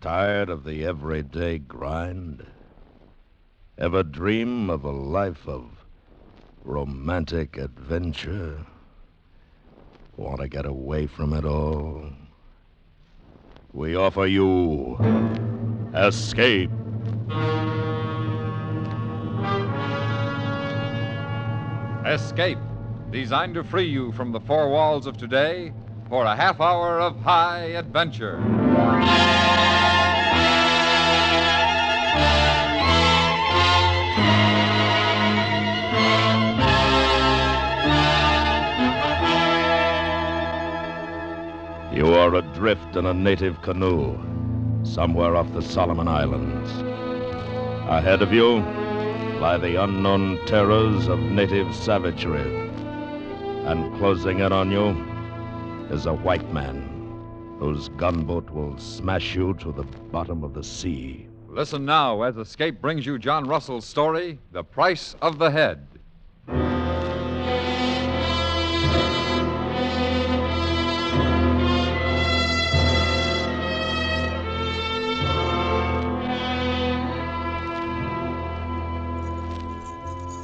Tired of the everyday grind? Ever dream of a life of romantic adventure? Want to get away from it all? We offer you Escape. Escape, designed to free you from the four walls of today for a half hour of high adventure. You are adrift in a native canoe somewhere off the Solomon Islands. Ahead of you lie the unknown terrors of native savagery. And closing in on you is a white man whose gunboat will smash you to the bottom of the sea. Listen now as Escape brings you John Russell's story, The Price of the Head.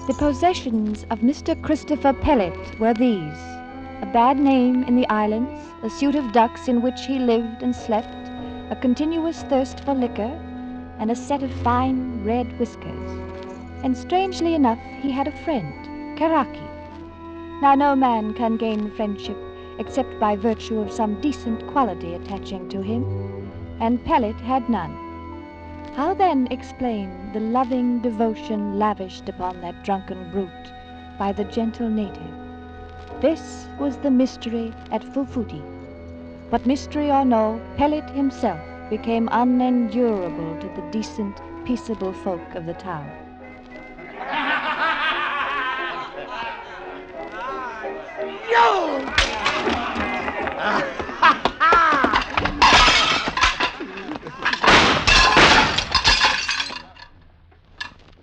The possessions of Mr. Christopher Pellet were these: a bad name in the islands, a suit of ducks in which he lived and slept, a continuous thirst for liquor, and a set of fine red whiskers. And strangely enough, he had a friend, Karaki. Now no man can gain friendship except by virtue of some decent quality attaching to him, and Pellet had none. How then explain the loving devotion lavished upon that drunken brute by the gentle native? This was the mystery at Fufuti. But mystery or no, Pellet himself became unendurable to the decent, peaceable folk of the town. You!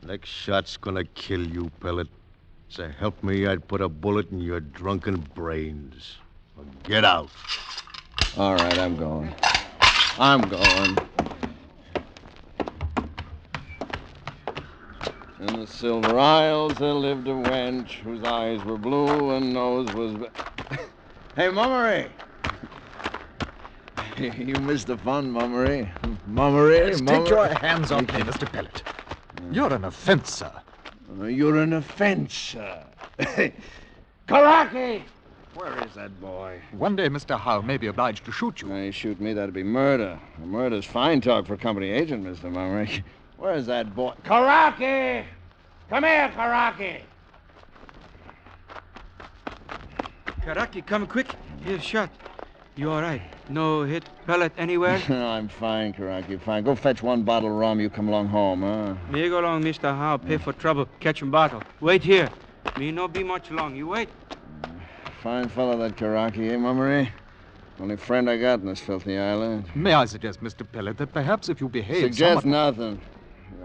Next shot's gonna kill you, Pellet. So help me, I'd put a bullet in your drunken brains. Now get out. All right, I'm going. I'm going. In the Silver Isles there lived a wench whose eyes were blue and nose was... Hey, Mummery! You missed the fun, Mummery. Mummery, Take your hands off me, Mr. Pellet. You're an offense, sir. You're an offense, sir. Karaki! Where is that boy? One day Mr. Howe may be obliged to shoot you. He shoot me, that'd be murder. Murder's fine talk for a company agent, Mr. Mummery. Where's that boy? Karaki! Come here, Karaki! Karaki, come quick. Here's shot. You all right? No hit pellet anywhere? I'm fine, Karaki, fine. Go fetch one bottle of rum. You come along home, huh? Me go along, Mr. Howe. Pay for trouble. Catch him bottle. Wait here. Me no be much long. You wait. Fine fellow, that Karaki, eh, Mummery? Only friend I got in this filthy island. May I suggest, Mr. Pellet, that perhaps if you behave Suggest somewhat... nothing.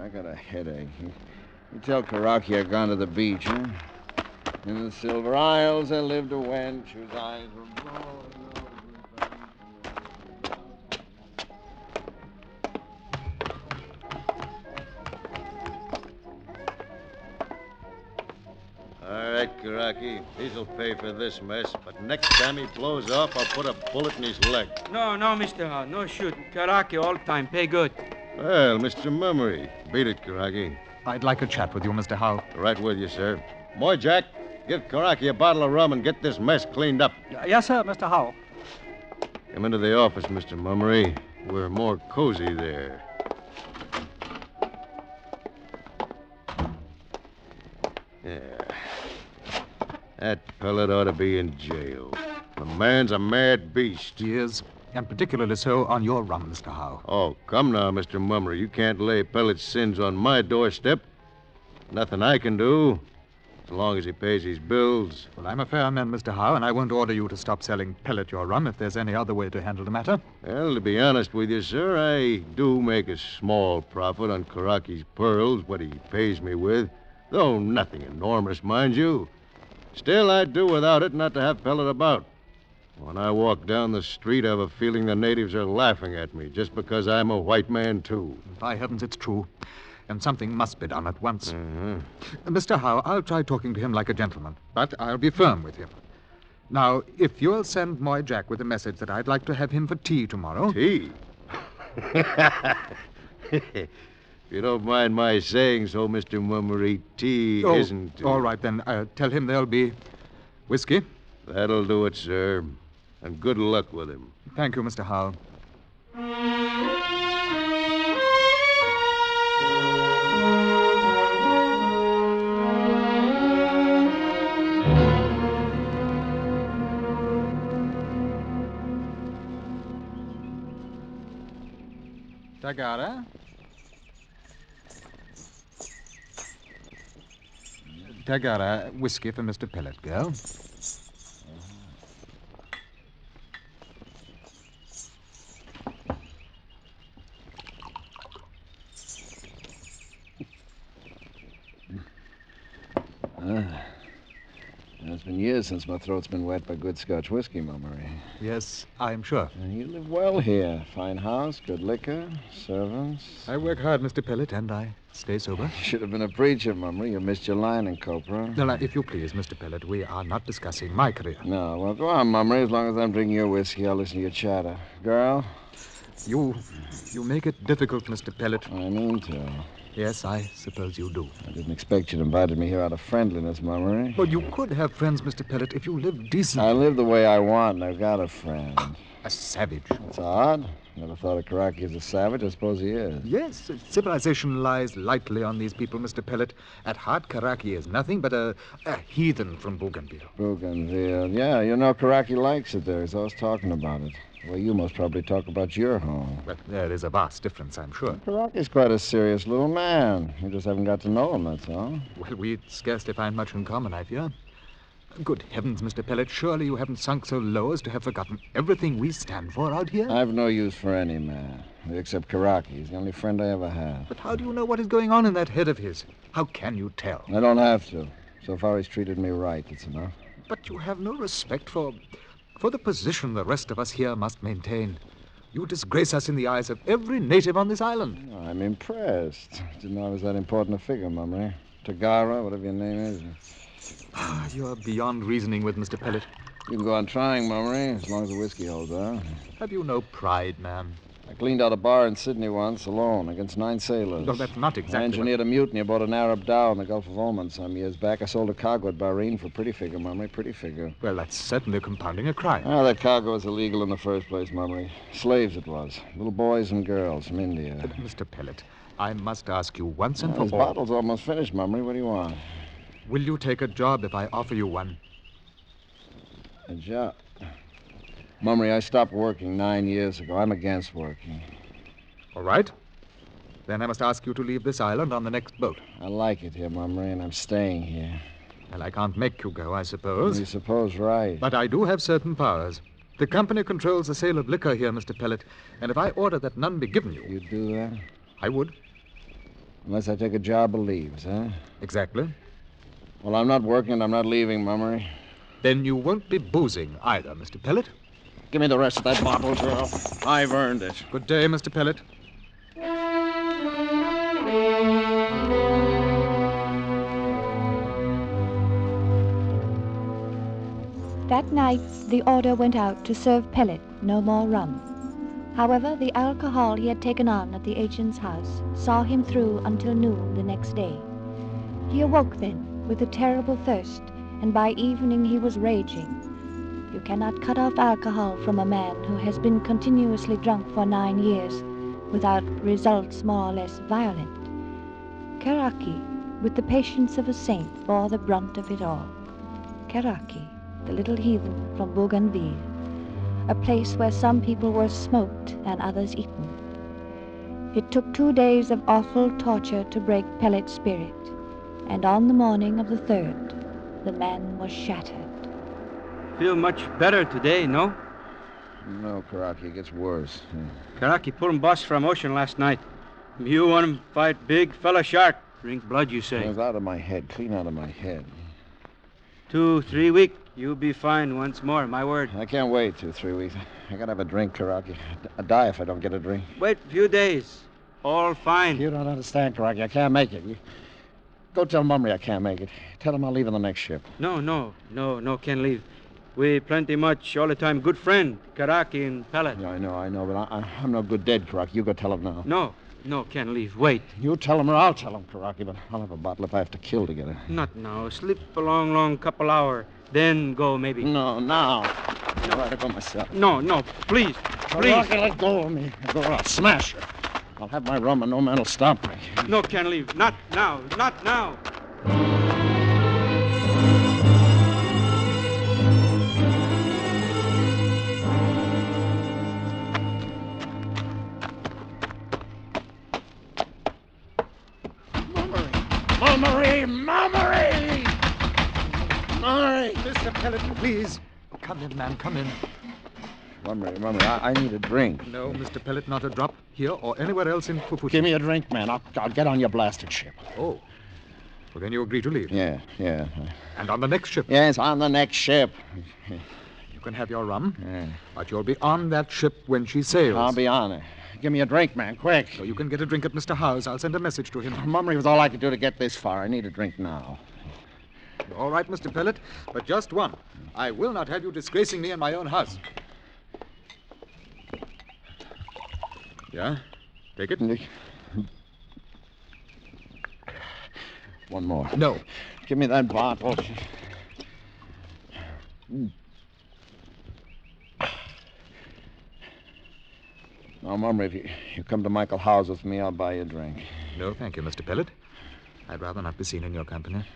I got a headache. You tell Karaki I've gone to the beach, huh? In the Silver Isles there lived a wench whose eyes were blue. All right, Karaki. He'll pay for this mess, but next time he blows off, I'll put a bullet in his leg. No, Mr. Howe. No shoot. Karaki all time. Pay good. Well, Mr. Mummery, beat it, Karaki. I'd like a chat with you, Mr. Howe. Right with you, sir. Boy, Jack, give Karaki a bottle of rum and get this mess cleaned up. Yes, sir, Mr. Howe. Come into the office, Mr. Mummery. We're more cozy there. Yeah. That Pellet ought to be in jail. The man's a mad beast. He is, and particularly so on your rum, Mr. Howe. Oh, come now, Mr. Mummery. You can't lay Pellet's sins on my doorstep. Nothing I can do, as long as he pays his bills. Well, I'm a fair man, Mr. Howe, and I won't order you to stop selling Pellet your rum if there's any other way to handle the matter. Well, to be honest with you, sir, I do make a small profit on Karaki's pearls, what he pays me with, though nothing enormous, mind you. Still, I'd do without it not to have Pellet about. When I walk down the street, I have a feeling the natives are laughing at me just because I'm a white man, too. By heavens, it's true. And something must be done at once. Mm-hmm. Mr. Howe, I'll try talking to him like a gentleman, but I'll be firm with him. Now, if you'll send Moy Jack with a message that I'd like to have him for tea tomorrow... Tea? If you don't mind my saying so, Mr. Mummery, tea isn't... All right, then. Tell him there'll be whiskey. That'll do it, sir. And good luck with him. Thank you, Mr. Howe. Tagara? Tagara, whiskey for Mr. Pellet, girl. It's been years since my throat's been wet by good Scotch whiskey, Mummery. Yes, I'm sure. And you live well here. Fine house, good liquor, servants. I work hard, Mr. Pellet, and I stay sober. You should have been a preacher, Mummery. You missed your line in Copra. Now, if you please, Mr. Pellet, we are not discussing my career. No, well, go on, Mummery. As long as I'm drinking your whiskey, I'll listen to your chatter. Girl? You make it difficult, Mr. Pellet. I mean to. Yes, I suppose you do. I didn't expect you'd invited me here out of friendliness, Mummery. Well, you could have friends, Mr. Pellet, if you lived decently. I live the way I want, and I've got a friend. A savage. That's odd. Never thought of Karaki as a savage. I suppose he is. Yes, civilization lies lightly on these people, Mr. Pellet. At heart, Karaki is nothing but a heathen from Bougainville. Bougainville. Yeah, you know Karaki likes it there. He's always talking about it. Well, you must probably talk about your home. But there is a vast difference, I'm sure. Karaki's quite a serious little man. You just haven't got to know him, that's all. Well, we'd scarcely find much in common, I fear. Good heavens, Mr. Pellet, surely you haven't sunk so low as to have forgotten everything we stand for out here? I've no use for any man, except Karaki. He's the only friend I ever had. But how do you know what is going on in that head of his? How can you tell? I don't have to. So far, he's treated me right. It's enough. But you have no respect for the position the rest of us here must maintain. You disgrace us in the eyes of every native on this island. I'm impressed. Didn't know I was that important a figure, Mummery. Tagara, whatever your name is. You're beyond reasoning with, Mr. Pellet. You can go on trying, Mummery, as long as the whiskey holds out. Have you no pride, man? I cleaned out a bar in Sydney once, alone, against 9 sailors. No, that's not exactly I engineered a mutiny aboard an Arab dhow in the Gulf of Oman some years back. I sold a cargo at Bahrain for pretty figure, Mummery, pretty figure. Well, that's certainly compounding a crime. That cargo was illegal in the first place, Mummery. Slaves it was. Little boys and girls from India. Mr. Pellet, I must ask you once and This for all. bottle's almost finished, Mummery. What do you want? Will you take a job if I offer you one? A job? Mummery, I stopped working 9 years ago. I'm against working. All right. Then I must ask you to leave this island on the next boat. I like it here, Mummery, and I'm staying here. Well, I can't make you go, I suppose. You suppose right. But I do have certain powers. The company controls the sale of liquor here, Mr. Pellet, and if I order that none be given you... You'd do that? I would. Unless I take a job of leaves, huh? Exactly. Well, I'm not working and I'm not leaving, Mummery. Then you won't be boozing either, Mr. Pellet. Give me the rest of that bottle, girl. I've earned it. Good day, Mr. Pellet. That night, the order went out to serve Pellet no more rum. However, the alcohol he had taken on at the agent's house saw him through until noon the next day. He awoke then with a terrible thirst, and by evening he was raging. You cannot cut off alcohol from a man who has been continuously drunk for 9 years without results more or less violent. Karaki, with the patience of a saint, bore the brunt of it all. Karaki, the little heathen from Bougainville, a place where some people were smoked and others eaten. It took 2 days of awful torture to break Pellet's spirit, and on the morning of the 3rd, the man was shattered. Feel much better today, no? No, Karaki, it gets worse. Karaki pulled him boss from ocean last night. You want him fight big fella shark. Drink blood, you It say. was out of my head, clean out of my head. 2-3 week You'll be fine once more, my word. I can't wait 2-3 weeks. I gotta have a drink, Karaki. I'd die if I don't get a drink. Wait a few days. All fine. You don't understand, Karaki. I can't make it. Go tell Mumry I can't make it. Tell him I'll leave on the next ship. No, can't leave. We plenty much all the time good friend, Karaki and Pellet. Yeah, I know, but I'm no good dead, Karaki. You go tell him now. No, can't leave. Wait. You tell him or I'll tell him, Karaki, but I'll have a bottle if I have to kill to get it. Not now. Sleep a long couple hour. Then go, maybe. No, now. All right, I'll go myself. No, please. Karaki, let go of me. Go or I'll smash you. I'll have my rum and no man will stop me. No, can't leave. Not now. Mumry! Mr. Pellet, please. Come in, man, come in. Mumry, I need a drink. No, Mr. Pellet, not a drop here or anywhere else in Fufuti. Give me a drink, man. I'll get on your blasted ship. Oh. Well, then you agree to leave? Yeah. And on the next ship? Yes, on the next ship. You can have your rum, Yeah. but you'll be on that ship when she sails. I'll be on it. Give me a drink, man, quick. So you can get a drink at Mr. Howe's. I'll send a message to him. Mumry was all I could do to get this far. I need a drink now. All right, Mr. Pellet, but just one. I will not have you disgracing me in my own house. Yeah? Take it? One more. No. Give me that bottle. Now, Mumry, if you come to Michael Howe's with me, I'll buy you a drink. No, thank you, Mr. Pellet. I'd rather not be seen in your company.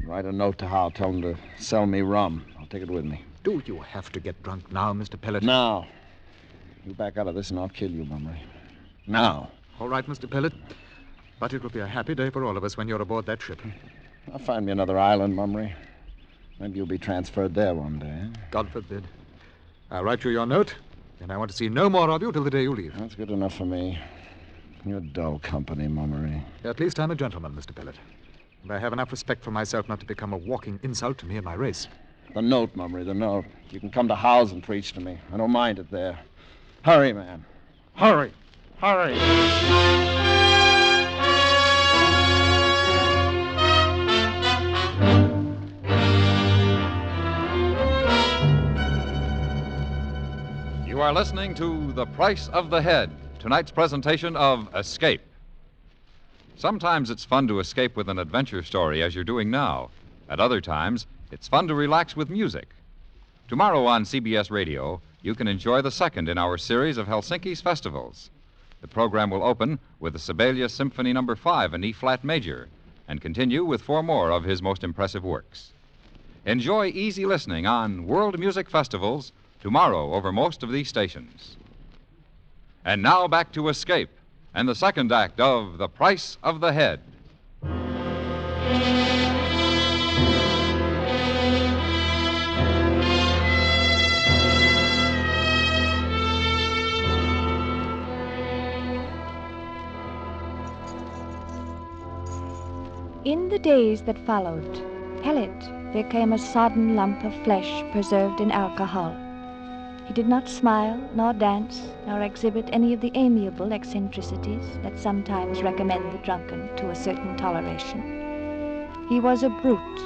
Write a note to Howe. Tell him to sell me rum. I'll take it with me. Do you have to get drunk now, Mr. Pellet? Now. You back out of this and I'll kill you, Mumry. Now. All right, Mr. Pellet. But it will be a happy day for all of us when you're aboard that ship. I'll find me another island, Mumry. Maybe you'll be transferred there one day. God forbid. I'll write you your note, and I want to see no more of you till the day you leave. That's good enough for me. You're dull company, Mumry. At least I'm a gentleman, Mr. Pellet. And I have enough respect for myself not to become a walking insult to me and my race. The note, Mumry, the note. You can come to Howe's and preach to me. I don't mind it there. Hurry, man. Hurry. You are listening to The Price of the Head, tonight's presentation of Escape. Sometimes it's fun to escape with an adventure story, as you're doing now. At other times, it's fun to relax with music. Tomorrow on CBS Radio, you can enjoy the second in our series of Helsinki's festivals. The program will open with the Sibelius Symphony No. 5 in E-flat major and continue with 4 more of his most impressive works. Enjoy easy listening on World Music Festivals tomorrow over most of these stations. And now back to Escape and the second act of The Price of the Head. In the days that followed, Pellet became a sodden lump of flesh preserved in alcohol. He did not smile, nor dance, nor exhibit any of the amiable eccentricities that sometimes recommend the drunken to a certain toleration. He was a brute,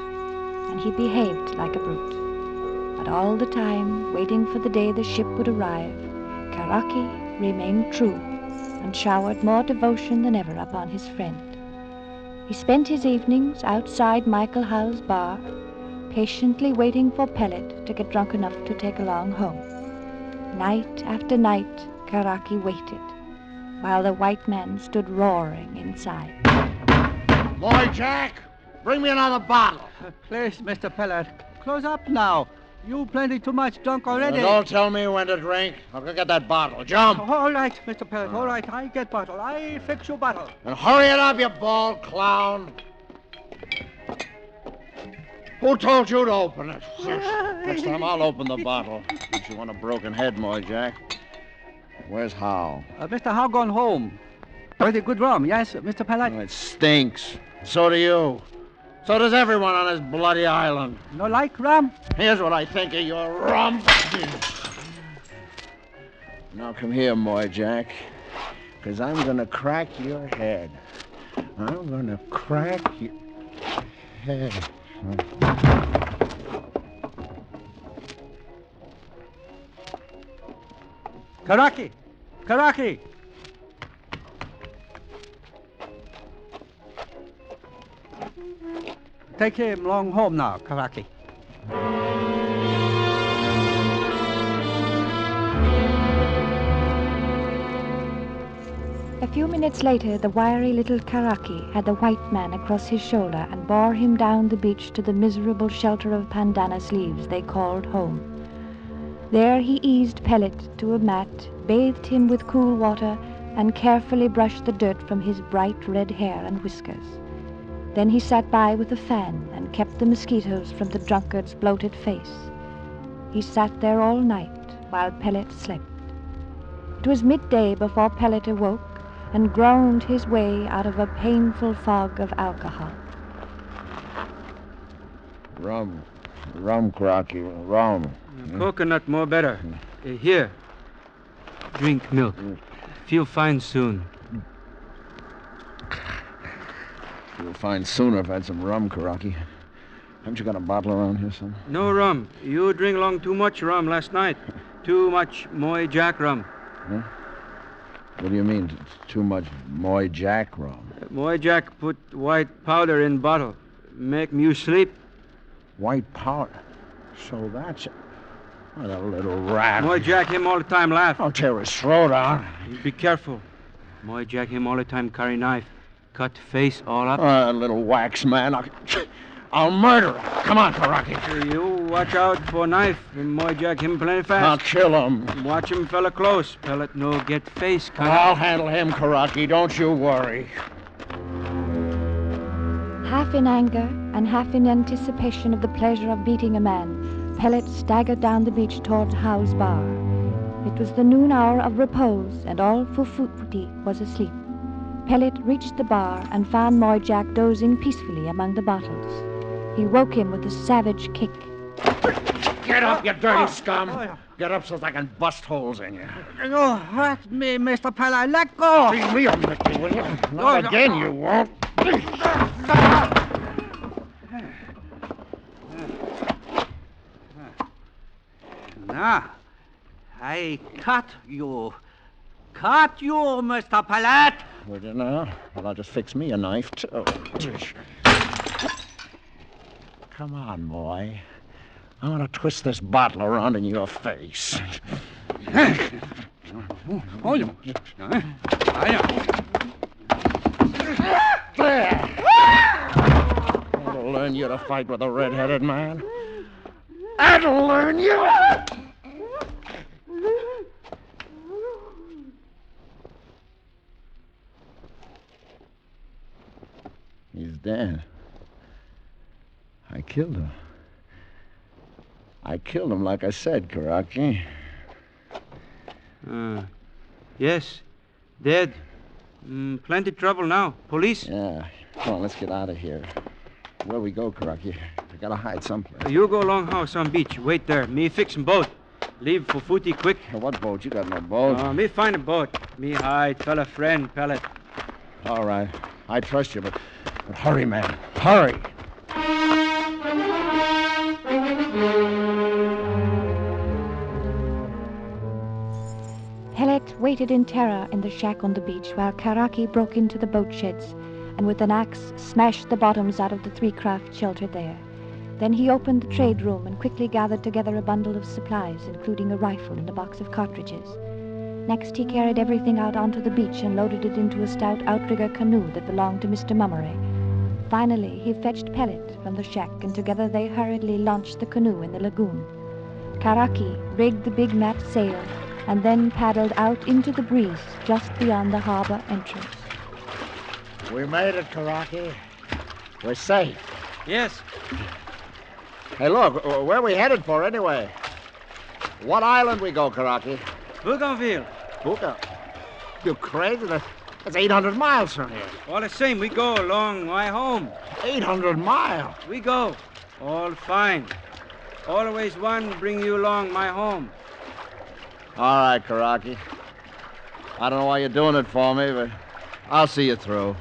and he behaved like a brute. But all the time, waiting for the day the ship would arrive, Karaki remained true and showered more devotion than ever upon his friend. He spent his evenings outside Michael Howe's bar, patiently waiting for Pellet to get drunk enough to take along home. Night after night, Karaki waited, while the white man stood roaring inside. Boy, Jack, bring me another bottle. Please, Mr. Pellet, close up now. You plenty too much drunk already. Don't tell me when to drink. I'll go get that bottle. Jump. All right, Mr. Pellet, all right. I get bottle. I fix you bottle. And hurry it up, you bald clown. Who told you to open it? Next time I'll open the bottle. Makes you want a broken head, Moy Jack. Where's Howe? Mr. Howe gone home. Pretty good rum, yes, Mr. Pellet? It stinks. So do you. So does everyone on this bloody island. No like rum? Here's what I think of your rum. Now come here, Moy Jack, because I'm going to crack your head. I'm going to crack your head. Karaki! Karaki! Take him along home now, Karaki. A few minutes later, the wiry little Karaki had the white man across his shoulder and bore him down the beach to the miserable shelter of pandanus leaves they called home. There he eased Pellet to a mat, bathed him with cool water, and carefully brushed the dirt from his bright red hair and whiskers. Then he sat by with a fan and kept the mosquitoes from the drunkard's bloated face. He sat there all night while Pellet slept. It was midday before Pellet awoke and groaned his way out of a painful fog of alcohol. Rum, Crocky, rum. Coconut more better. Here. Drink milk. Feel fine soon. You'll find sooner if I had some rum, Karaki. Haven't you got a bottle around here, son? No rum. You drink along too much rum last night. Too much Moy Jack rum. Huh? What do you mean, too much Moy Jack rum? Moy Jack put white powder in bottle. Make you sleep. White powder? So that's it. What a little rat. Moy Jack him all the time laugh. I'll tear his throat out. Be careful. Moy Jack him all the time carry knife. Cut face all up. A little wax man. I'll murder him. Come on, Karaki. You watch out for knife. Moy Jack him plenty fast. I'll kill him. Watch him fella close. Pellet no get face cut. I'll handle him, Karaki. Don't you worry. Half in anger and half in anticipation of the pleasure of beating a man, Pellet staggered down the beach toward Howe's bar. It was the noon hour of repose, and all Fufuti was asleep. Pellet reached the bar and found Moy Jack dozing peacefully among the bottles. He woke him with a savage kick. Get up, you dirty scum. Get up so I can bust holes in you. You hurt me, Mr. Pellet. Let go. Leave me a Mickey, will you? Not again, you won't. Now, I cut you. Cut you, Mr. Pellet. Would you now? Well, I'll just fix me a knife, too. Come on, boy. I want to twist this bottle around in your face. There. That'll learn you to fight with a red-headed man. That'll learn you. He's dead. I killed him. I killed him like I said, Karaki. Yes. Dead. Plenty trouble now. Police? Yeah. Come on, let's get out of here. Where we go, Karaki? We gotta hide someplace. You go long house on beach. Wait there. Me fix boat. Leave for Futi quick. What boat? You got no boat. Me find a boat. Me hide fella friend, Pellet. All right. I trust you, but hurry, man. Hurry. Pellet waited in terror in the shack on the beach while Karaki broke into the boat sheds and with an axe smashed the bottoms out of the 3 craft sheltered there. Then he opened the trade room and quickly gathered together a bundle of supplies, including a rifle and a box of cartridges. Next, he carried everything out onto the beach and loaded it into a stout outrigger canoe that belonged to Mr. Mummery. Finally, he fetched Pellet from the shack, and together they hurriedly launched the canoe in the lagoon. Karaki rigged the big mat sail and then paddled out into the breeze just beyond the harbor entrance. We made it, Karaki. We're safe. Yes. Hey, look, where are we headed for anyway? What island we go, Karaki? Bougainville. Buka. You crazy? That's 800 miles from here. All the same, we go along my home. 800 miles? We go. All fine. Always one bring you along my home. All right, Karaki. I don't know why you're doing it for me, but I'll see you through.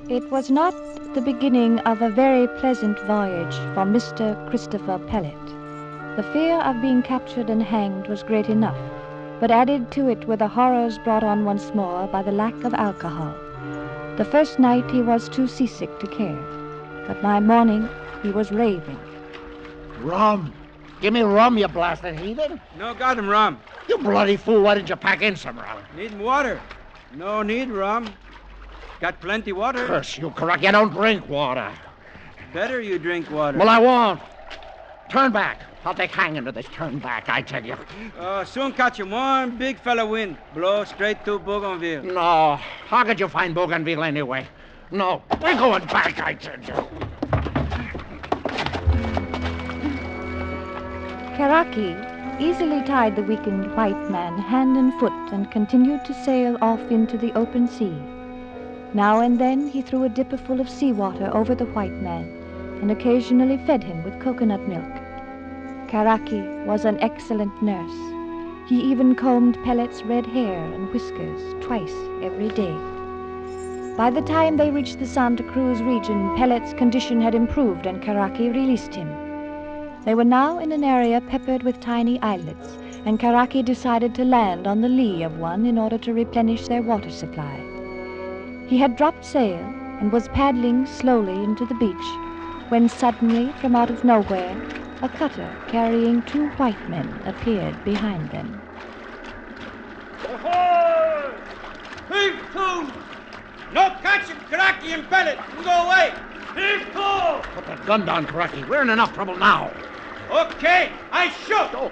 It was not the beginning of a very pleasant voyage for Mr. Christopher Pellet. The fear of being captured and hanged was great enough, but added to it were the horrors brought on once more by the lack of alcohol. The first night he was too seasick to care, but by morning he was raving. Rum. Give me rum, you blasted heathen. No got him rum. You bloody fool, why didn't you pack in some rum? Need water. No need rum. Got plenty water. Curse you, Karaki, I don't drink water. Better you drink water. Well, I won't. Turn back. I'll take hanging to this. Turn back, I tell you. Soon catch him. One big fella wind. Blow straight to Bougainville. No. How could you find Bougainville anyway? No. We're going back, I tell you. Karaki easily tied the weakened white man hand and foot and continued to sail off into the open sea. Now and then he threw a dipper full of seawater over the white man and occasionally fed him with coconut milk. Karaki was an excellent nurse. He even combed Pellet's red hair and whiskers twice every day. By the time they reached the Santa Cruz region, Pellet's condition had improved and Karaki released him. They were now in an area peppered with tiny islets, and Karaki decided to land on the lee of one in order to replenish their water supply. He had dropped sail and was paddling slowly into the beach when suddenly, from out of nowhere, a cutter carrying 2 white men appeared behind them. Ahoy! Heave to! No catching Karaki and Pellet. You go away. Heave to! Put that gun down, Karaki. We're in enough trouble now. Okay, I shoot. Oh.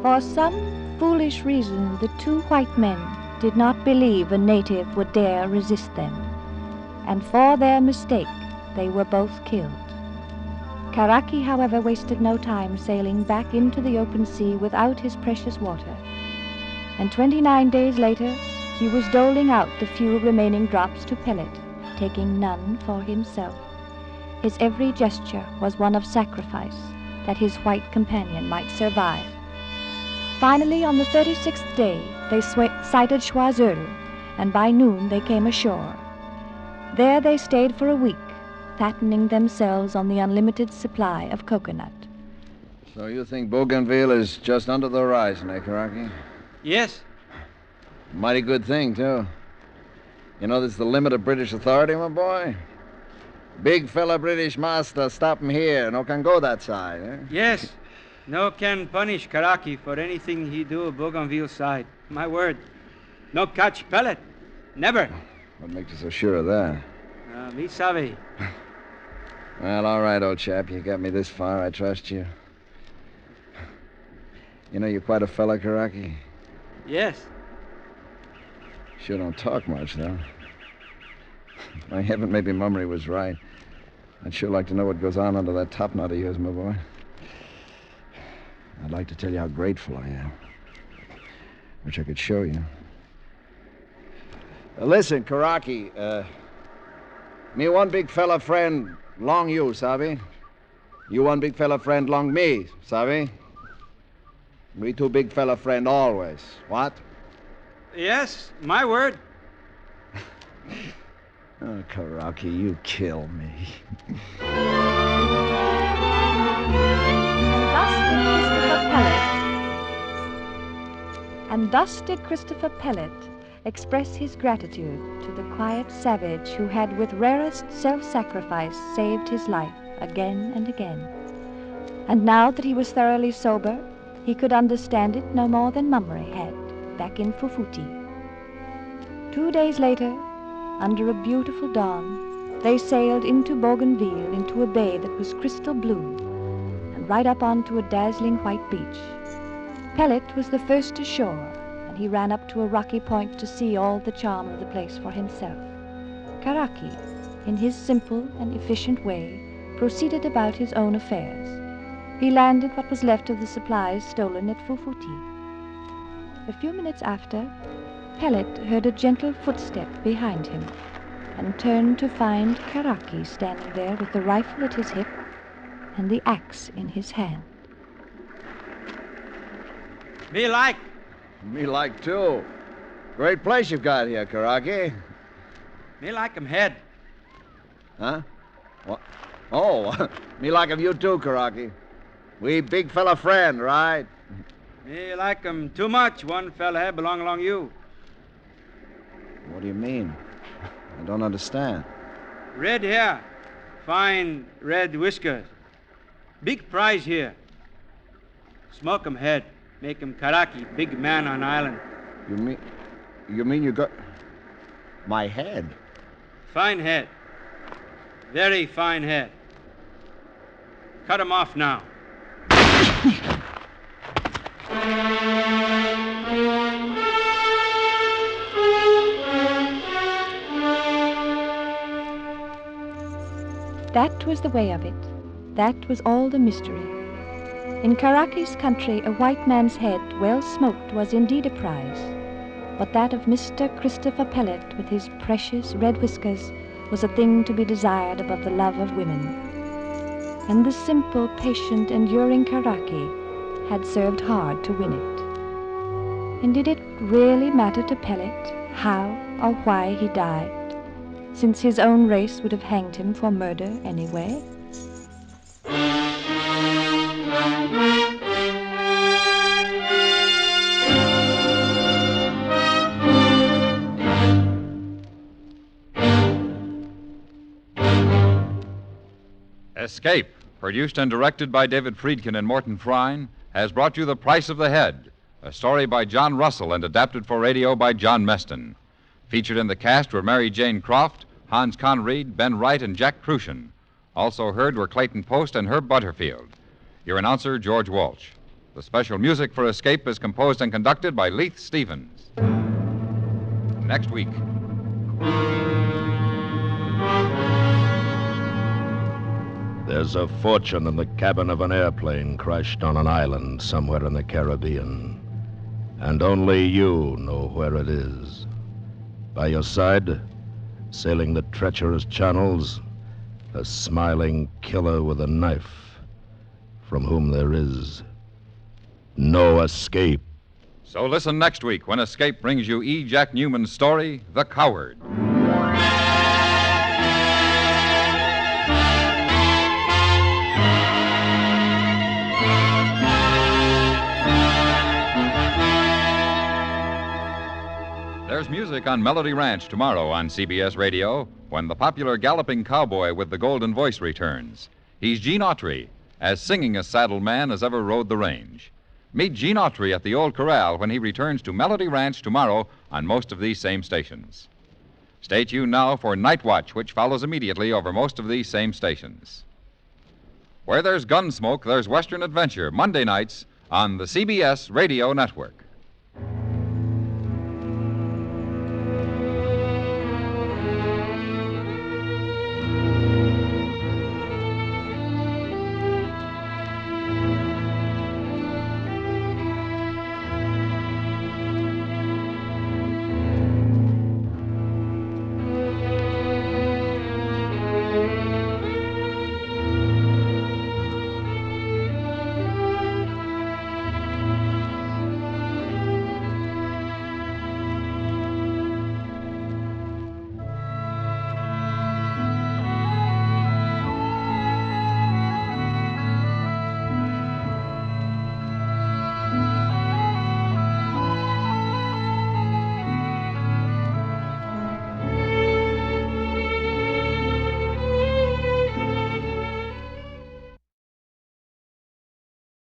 For some foolish reason, the 2 white men did not believe a native would dare resist them, and for their mistake, they were both killed. Karaki, however, wasted no time sailing back into the open sea without his precious water, and 29 days later, he was doling out the few remaining drops to Pellet, taking none for himself. His every gesture was one of sacrifice, that his white companion might survive. Finally, on the 36th day, they sighted Choiseul, and by noon they came ashore. There they stayed for a week, fattening themselves on the unlimited supply of coconut. So you think Bougainville is just under the horizon, eh, Karaki? Yes. Mighty good thing, too. You know, this is the limit of British authority, my boy. Big fella British master stop him here. No can go that side, eh? Yes. No can punish Karaki for anything he do Bougainville side. My word. No catch Pellet. Never. What makes you so sure of that? Me savvy. Well, all right, old chap. You got me this far. I trust you. You know, you're quite a fella, Karaki. Yes. Sure don't talk much, though. My heaven, maybe Mummery was right. I'd sure like to know what goes on under that topknot of yours, my boy. I'd like to tell you how grateful I am. Which I could show you. Listen, Karaki, me one big fella friend, long you, sabe? You one big fella friend, long me, sabe? We 2 big fella friend always. What? Yes, my word. Oh, Karaki, you kill me. And thus did Christopher Pellet express his gratitude to the quiet savage who had with rarest self-sacrifice saved his life again and again. And now that he was thoroughly sober, he could understand it no more than Mummery had, back in Fufuti. 2 days later, under a beautiful dawn, they sailed into Bougainville, into a bay that was crystal blue. and right up onto a dazzling white beach. Pellet was the first ashore, and he ran up to a rocky point to see all the charm of the place for himself. Karaki, in his simple and efficient way, proceeded about his own affairs. He landed what was left of the supplies stolen at Fufuti. A few minutes after, Pellet heard a gentle footstep behind him and turned to find Karaki standing there with the rifle at his hip and the axe in his hand. Me like. Me like, too. Great place you've got here, Karaki. Me like him head. Huh? What? Oh, me like him you too, Karaki. We big fella friend, right? Me like him too much. One fella head belong along you. What do you mean? I don't understand. Red hair. Fine red whiskers. Big prize here. Smoke him head. Make him Karaki, big man on island. You mean you got my head? Fine head. Very fine head. Cut him off now. That was the way of it. That was all the mystery. In Karaki's country, a white man's head, well smoked, was indeed a prize. But that of Mr. Christopher Pellet, with his precious red whiskers, was a thing to be desired above the love of women. And the simple, patient, enduring Karaki had served hard to win it. And did it really matter to Pellet how or why he died, since his own race would have hanged him for murder anyway? Escape, produced and directed by David Friedkin and Morton Frine, has brought you The Price of the Head, a story by John Russell and adapted for radio by John Meston. Featured in the cast were Mary Jane Croft, Hans Conried, Ben Wright, and Jack Crucian. Also heard were Clayton Post and Herb Butterfield. Your announcer, George Walsh. The special music for Escape is composed and conducted by Leith Stevens. Next week. There's a fortune in the cabin of an airplane crashed on an island somewhere in the Caribbean. And only you know where it is. By your side, sailing the treacherous channels, a smiling killer with a knife, from whom there is no escape. So listen next week when Escape brings you E. Jack Newman's story, The Coward. There's music on Melody Ranch tomorrow on CBS Radio when the popular galloping cowboy with the golden voice returns. He's Gene Autry, as singing a saddle man as ever rode the range. Meet Gene Autry at the Old Corral when he returns to Melody Ranch tomorrow on most of these same stations. Stay tuned now for Night Watch, which follows immediately over most of these same stations. Where there's Gunsmoke, there's Western Adventure, Monday nights on the CBS Radio Network.